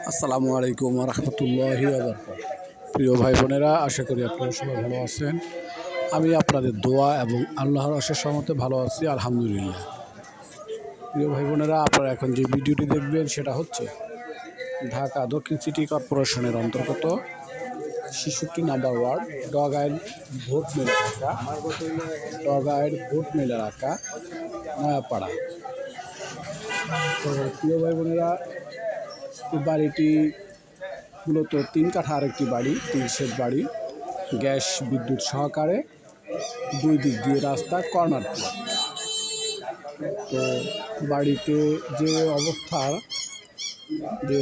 আসসালামু আলাইকুম রহমতুল্লাহি প্রিয় ভাই বোনেরা, আশা করি আপনারা সবাই ভালো আছেন। আমি আপনাদের দোয়া এবং আল্লাহর অশেষ রহমতে ভালো আছি, আলহামদুলিল্লাহ। প্রিয় ভাই বোনেরা, আপনারা এখন যে ভিডিওটি দেখবেন সেটা হচ্ছে ঢাকা দক্ষিণ সিটি কর্পোরেশনের অন্তর্গত ৬৬ নম্বর ওয়ার্ড ডগাইল ভোট মিল এলাকা, নয়াপাড়া। তো প্রিয় ভাই বোনেরা, এই বাড়িটি মূলত 3 কাঠার একটি বাড়ি, 3 শেড বাড়ি, গ্যাস বিদ্যুৎ সহকারে, 2 দিক দিয়ে রাস্তা, কর্নার প্লট। তো বাড়িতে যে অবস্থা, যে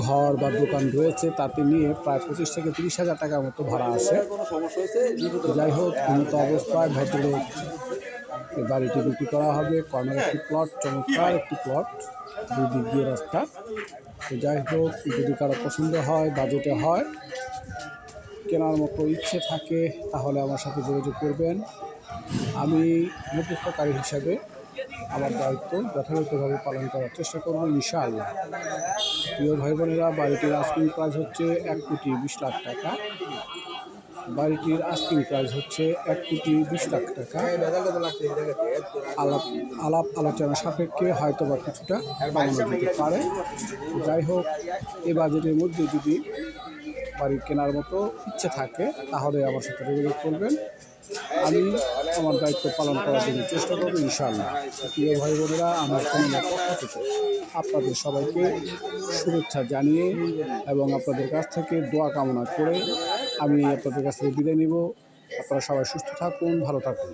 ঘর বা দোকান রয়েছে তাতে নিয়ে প্রায় 25 থেকে 30 হাজার টাকার মতো ভাড়া আসে। যাই হোক, উন্নত অবস্থায় ভেতরে এই বাড়িটি বিক্রি করা হবে। কর্নার একটি প্লট, চমৎকার একটি প্লট, 2 দিক দিয়ে রাস্তা। তো যাই হোক, যদি কারো পছন্দ হয়, বাজেটে হয়, কেনার মতো ইচ্ছে থাকে, তাহলে আমার সাথে যোগাযোগ করবেন। আমি মধ্যস্থকারী হিসাবে আমার দায়িত্ব যথাযথভাবে পালন করার চেষ্টা করব, ইনশাআল্লাহ। প্রিয় ভাই বোনেরা, বাড়িটির আস্কিং প্রাইস হচ্ছে 1,20,00,000 টাকা। বাড়িটির আস্কিং প্রাইস হচ্ছে 1,20,00,000 টাকা। আলাপ আলোচনা সাপেক্ষে হয়তো বা কিছুটা কমানো যেতে পারে। যাই হোক, এই বাজেটের মধ্যে যদি বাড়ি কেনার মতো ইচ্ছে থাকে, তাহলে আমার সাথে যোগাযোগ করবেন। আমি আমার দায়িত্ব পালন করার জন্য চেষ্টা করবো, ইনশাআল্লাহ। প্রিয় ভাই বোনেরা, আমার চ্যানেলের পক্ষ থেকে আপনাদের সবাইকে শুভেচ্ছা জানিয়ে এবং আপনাদের কাছ থেকে দোয়া কামনা করে আমি আপনাদের কাছ থেকে বিদায় নিব। আপনারা সবাই সুস্থ থাকুন, ভালো থাকুন।